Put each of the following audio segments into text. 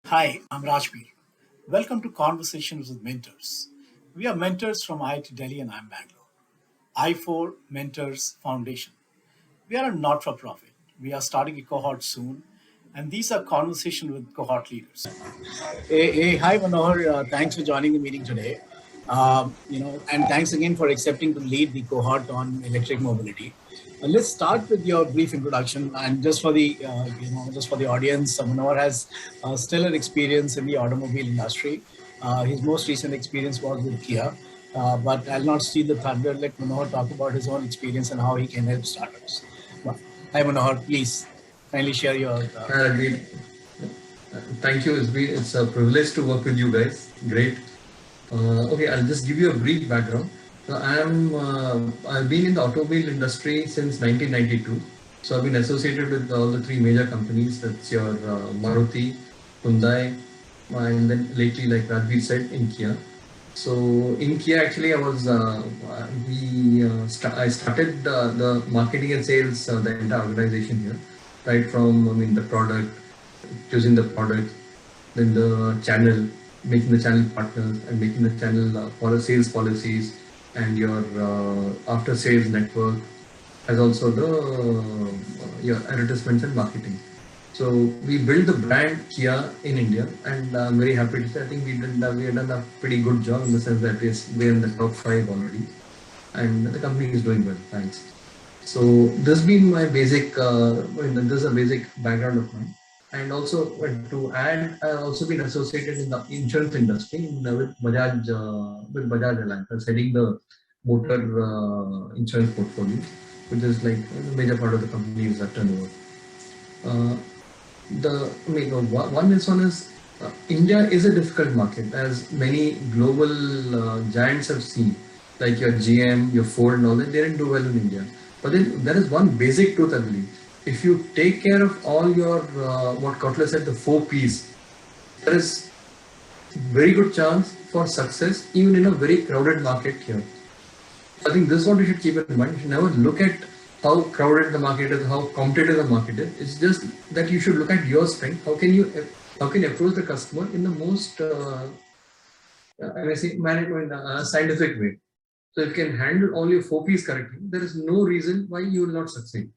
Hi, I'm Rajbir. Welcome to Conversations with Mentors. We are mentors from IIT Delhi and I'm Bangalore. I4 Mentors Foundation. We are a not for profit. We are starting a cohort soon, and these are conversations with cohort leaders. Hi Manohar. Thanks for joining the meeting today. And thanks again for accepting to lead the cohort on electric mobility. Let's start with your brief introduction, and just for the audience, Manohar has stellar experience in the automobile industry. His most recent experience was with Kia, but I'll not steal the thunder. Let Manohar talk about his own experience and how he can help startups. Well, hi Manohar, please kindly share your. Agreed. Thank you. It's a privilege to work with you guys. Great. Okay, I'll just give you a brief background. So I've been in the automobile industry since 1992. So I've been associated with all the three major companies. That's your Maruti, Hyundai, and then lately, like Radveer said, in Kia. So in Kia, actually, I started the marketing and sales, the entire organization here, right from the product, choosing the product, then the channel, making the channel partners, and making the channel for sales policies, and your after sales network, as also the your advertisements and marketing. So we built the brand Kia in India, and I'm very happy to say I think we have done a pretty good job in the sense that we're in the top 5 already, and the company is doing well. Thanks. So this been my basic. This is a basic background of mine, and also to add, I've also been associated in the insurance industry with Bajaj Allianz, heading the motor insurance portfolio, which is like a major part of the company's turnover. Uh, one is India is a difficult market, as many global giants have seen, like your GM, your Ford, and all that. They didn't do well in India. But then there is one basic truth, I believe. If you take care of all your what Kotler said, the 4 Ps, there is very good chance for success even in a very crowded market here. I think this is what we should keep in mind. You should never look at how crowded the market is, how competitive the market is. It's just that you should look at your strength. How can you approach the customer in the most scientific way. So if you can handle all your 4 Ps correctly, there is no reason why you will not succeed.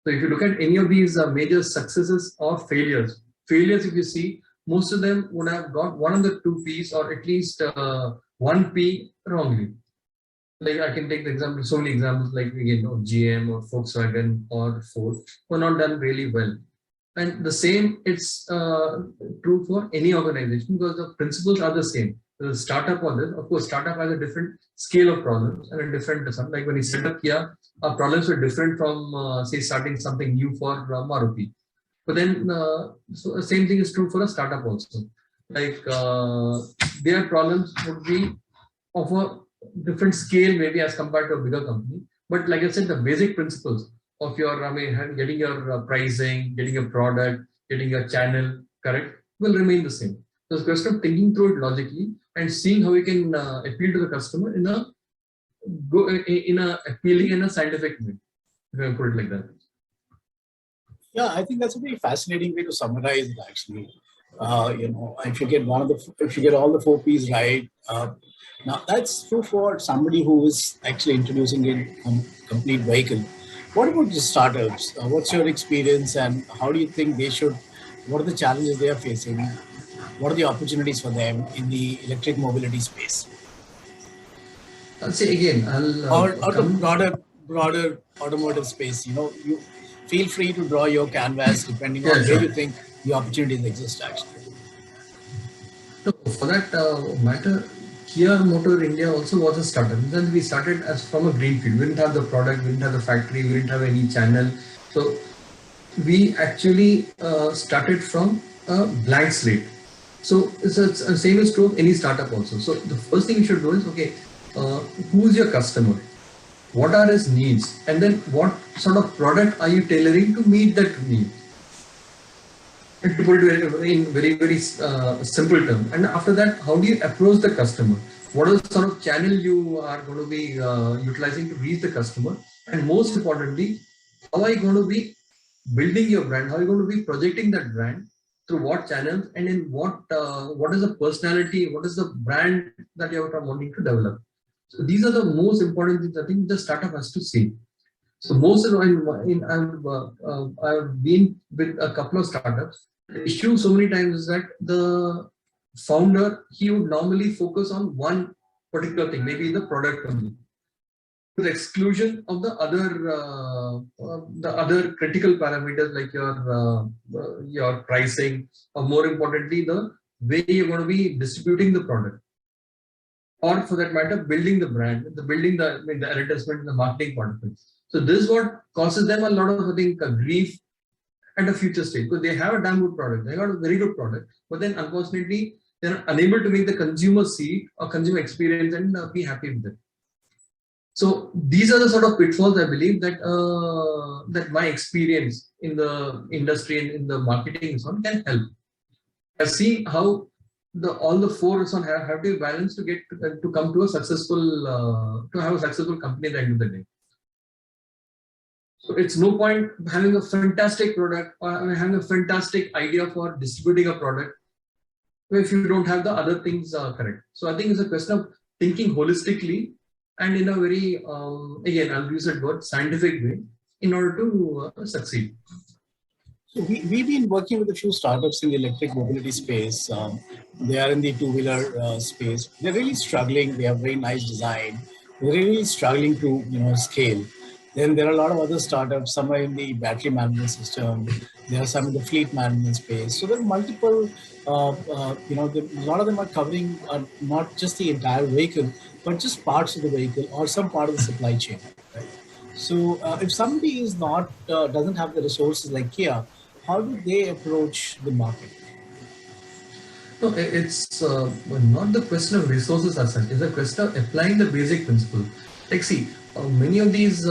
So if you look at any of these major successes or failures, if you see, most of them would have got one of the 2 Ps or at least 1 P wrongly. Like I can take the example, so many examples like GM or Volkswagen or Ford were not done really well. And the same, it's true for any organization because the principles are the same. The startup or this, of course, startup has a different scale of problems and a different, like when we set up Kia, our problems were different from, say, starting something new for Maruti. But then, so the same thing is true for a startup also. Like their problems would be of a different scale, maybe as compared to a bigger company. But like I said, the basic principles of your, getting your pricing, getting your product, getting your channel correct will remain the same. So it's a question of thinking through it logically and seeing how we can appeal to the customer in a appealing and a scientific way, if I put it like that. Yeah, I think that's a very fascinating way to summarize it. Actually, if you get if you get all the 4 Ps right, now that's true for somebody who is actually introducing a complete vehicle. What about the startups? What's your experience, and how do you think they should? What are the challenges they are facing? What are the opportunities for them in the electric mobility space? I'll say again, Or the broader automotive space. You feel free to draw your canvas depending on yeah, where sure. you think the opportunities exist. Actually, So for that matter, Kia Motor India also was a startup. Then we started as from a greenfield. We didn't have the product, we didn't have the factory, we didn't have any channel. So we actually started from a blank slate. So it's the same is true of any startup also. So the first thing you should do is, okay, who's your customer? What are his needs? And then what sort of product are you tailoring to meet that need? And to put it in very simple terms. And after that, how do you approach the customer? What is the sort of channel you are going to be utilizing to reach the customer? And most importantly, how are you going to be building your brand? How are you going to be projecting that brand through what channels, and in what is the personality, what is the brand that you are wanting to develop. So these are the most important things I think the startup has to see. So most of I've been with a couple of startups. The issue so many times is that the founder, he would normally focus on one particular thing, maybe the product only, to the exclusion of the other critical parameters like your pricing, or more importantly the way you're going to be distributing the product, or for that matter building the brand, the advertisement, the marketing part of it. So this is what causes them a lot of, I think, grief at a future stage, because they have a damn good product, they got a very good product, but then unfortunately they're unable to make the consumer see it or consumer experience and be happy with it. So these are the sort of pitfalls I believe that my experience in the industry and in the marketing and so on can help. I've seen how all the four so on have to be balanced to get to come to a successful to have a successful company at the end of the day. So it's no point having a fantastic product or having a fantastic idea for distributing a product if you don't have the other things correct. So I think it's a question of thinking holistically and in a very, again, I'll use that word, scientific way in order to succeed. So we've been working with a few startups in the electric mobility space. They are in the two-wheeler space. They're really struggling. They have very nice design. They're really struggling to scale. Then there are a lot of other startups. Some are in the battery management system. There are some in the fleet management space. So there are multiple. A lot of them are covering not just the entire vehicle, but just parts of the vehicle or some part of the supply chain. Right? So if somebody is not doesn't have the resources like Kia, how do they approach the market? No, it's not the question of resources as such. It's a question of applying the basic principle. Like, see, many of these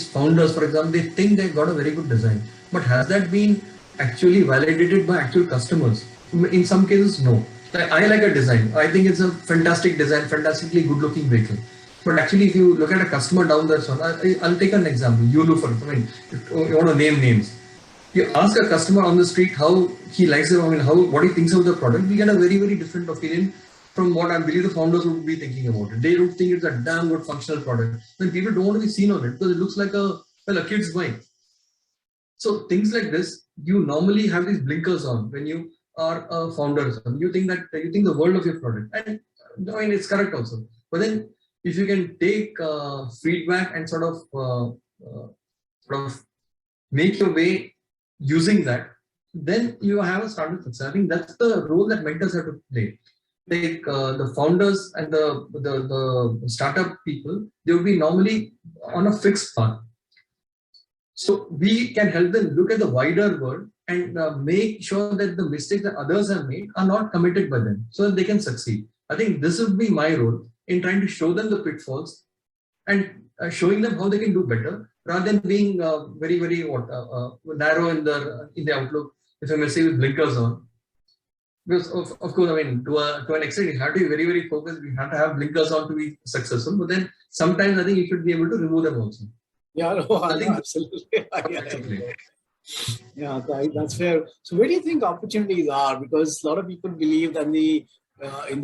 founders, for example, they think they've got a very good design, but has that been actually validated by actual customers? In some cases, no. Like, I like a design. I think it's a fantastic design, fantastically good-looking vehicle. But actually, if you look at a customer down there, so I'll take an example. Yulu, you want to name names. You ask a customer on the street how he likes it, what he thinks of the product, we get a very, very different opinion from what I believe the founders would be thinking about it. They don't think it's a damn good functional product. Then people don't want to be seen on it because it looks like a kid's bike. So things like this, you normally have these blinkers on when you are a founder. You think the world of your product, and it's correct also. But then if you can take feedback and sort of make your way using that, then you have a startup success. I think that's the role that mentors have to play. Like the founders and the startup people, they will be normally on a fixed path. So we can help them look at the wider world and make sure that the mistakes that others have made are not committed by them, so that they can succeed. I think this would be my role in trying to show them the pitfalls and showing them how they can do better, rather than being very, very narrow in the outlook, if I may say, with blinkers on. Because of course, to an extent, you have to be very, very focused. We have to have blinkers on to be successful. But then sometimes I think you should be able to remove them also. Yeah, no, I think absolutely. Yeah, that's fair. So where do you think opportunities are? Because a lot of people believe that in the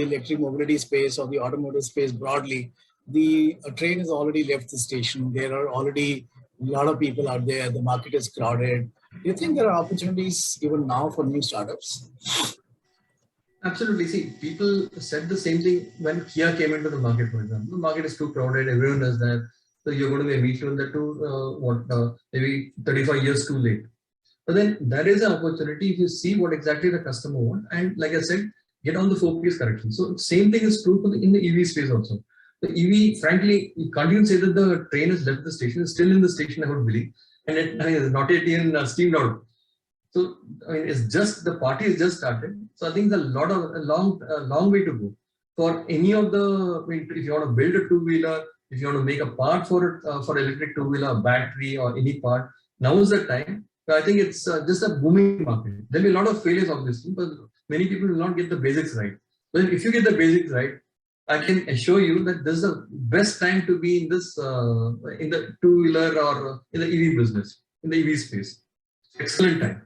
electric mobility space or the automotive space broadly, the train has already left the station. There are already a lot of people out there. The market is crowded. Do you think there are opportunities even now for new startups? Absolutely. See, people said the same thing when Kia came into the market, for example. The market is too crowded, everyone does that. So you're going to be a me too in that too, maybe 35 years too late. But then there is an opportunity if you see what exactly the customer wants. And like I said, get on the focus correction. So same thing is true in the EV space also. The EV, frankly, you can't even say that the train has left the station. It's still in the station, I would believe. And it's not yet even steamed out. So it's just the party is just started. So I think there's a long way to go for any of the. If you want to build a two-wheeler, if you want to make a part for electric two-wheeler, battery or any part, now is the time. So I think it's just a booming market. There'll be a lot of failures obviously, but many people will not get the basics right. But if you get the basics right, I can assure you that this is the best time to be in this in the two-wheeler or in the EV business, in the EV space. Excellent time.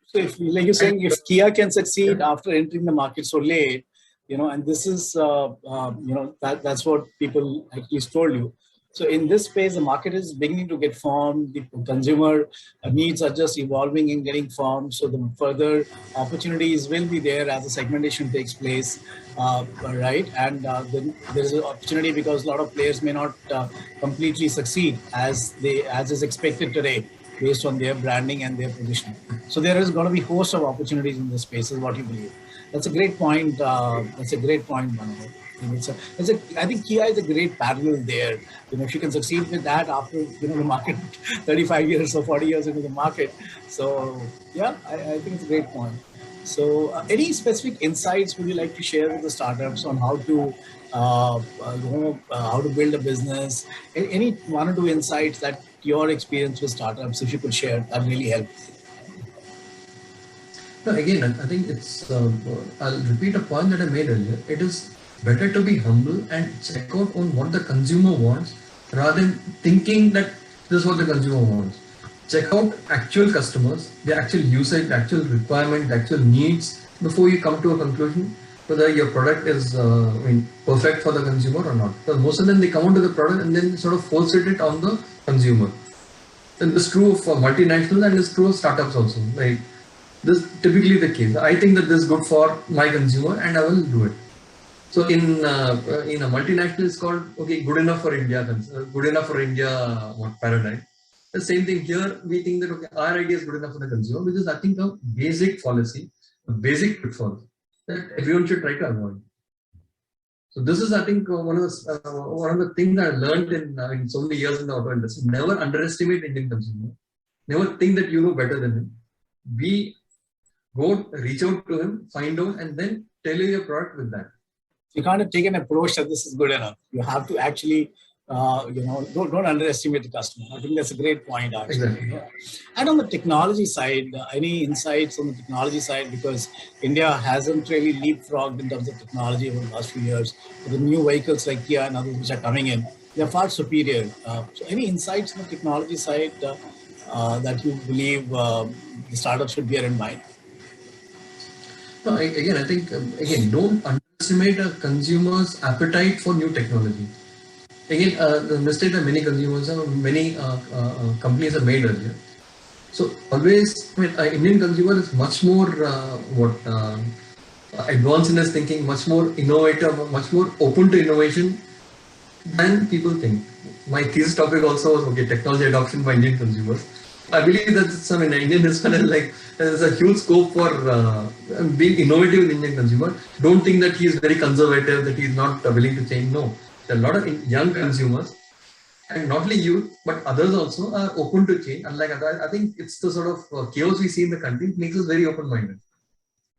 So if, like you're And saying, if Kia can succeed after entering the market so late, and this is, that's what people at least told you. So in this space, the market is beginning to get formed. The consumer needs are just evolving and getting formed. So the further opportunities will be there as the segmentation takes place, right? And then there is an opportunity because a lot of players may not completely succeed as is expected today based on their branding and their positioning. So there is going to be host of opportunities in this space, is what you believe. That's a great point. That's a great point, Manohar. I think Kia is a great parallel there. If you can succeed with that after the market 35 years or 40 years into the market. So yeah, I think it's a great point. So any specific insights would you like to share with the startups on how to build a business? Any one or two insights that your experience with startups, if you could share, that really help. no, again, I think it's. I'll repeat a point that I made earlier. It is better to be humble and check out on what the consumer wants rather than thinking that this is what the consumer wants. Check out actual customers, the actual usage, the actual requirement, the actual needs before you come to a conclusion whether your product is perfect for the consumer or not. Because most of them they come onto the product and then sort of force it on the consumer. And this is true for multinationals and it's true of startups also. Like this is typically the case. I think that this is good for my consumer and I will do it. So in a multinational, it's called okay, good enough for India, good enough for India paradigm. The same thing here. We think that okay, our idea is good enough for the consumer, which is I think a basic fallacy, a basic pitfall that everyone should try to avoid. So this is I think one of the things that I learned in so many years in the auto industry. Never underestimate Indian consumer. Never think that you know better than him. Be go reach out to him, find out, and then tailor your product with that. You can't take an approach that this is good enough. You have to actually, don't underestimate the customer. I think that's a great point, actually. Exactly. Yeah. And on the technology side, any insights on the technology side? Because India hasn't really leapfrogged in terms of technology over the last few years. With the new vehicles like Kia and others which are coming in, they're far superior. So, any insights on the technology side that you believe the startups should bear in mind? No, again, I think again, don't underestimate a consumer's appetite for new technology. Again, the mistake that many consumers, many companies have made earlier. So always, Indian consumer is much more advanced in his thinking, much more innovative, much more open to innovation than people think. My thesis topic also was okay, technology adoption by Indian consumers. I believe that some in Indian is like there's a huge scope for being innovative in Indian consumer. Don't think that he is very conservative, that he is not willing to change. No, there are a lot of young consumers, and not only youth, but others also are open to change. Unlike I think it's the sort of chaos we see in the country makes us very open-minded.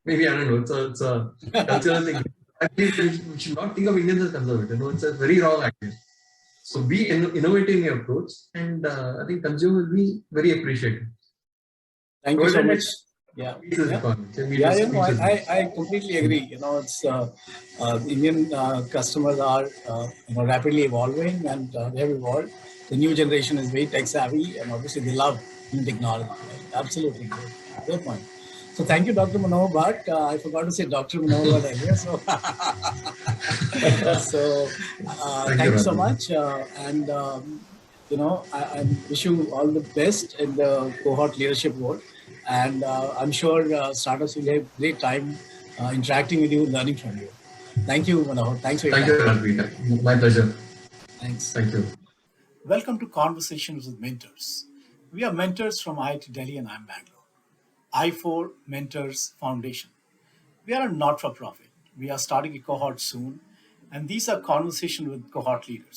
Maybe I don't know. It's a cultural thing. I believe we should not think of Indians as conservative. No, it's a very wrong idea. So be innovative in your approach, and I think consumer will be very appreciative. Thank you so much. Yeah, yeah, yeah. I completely agree. It's the Indian customers are rapidly evolving and they have evolved. The new generation is very tech savvy and obviously they love new technology. Right? Absolutely great, great point. So thank you, Dr. Manohar Bhat. I forgot to say Dr. Manohar Bhat earlier. So, thank you so much. And I wish you all the best in the cohort leadership role. And I'm sure startups will have great time interacting with you, learning from you. Thank you, Manohar. Thanks for your Thank time. you, Ranveer. My pleasure. Thanks. Thank you. Welcome to Conversations with Mentors. We are mentors from IIT Delhi and I'm Bangalore. I4 Mentors Foundation. We are a not for profit. We are starting a cohort soon, and these are conversations with cohort leaders.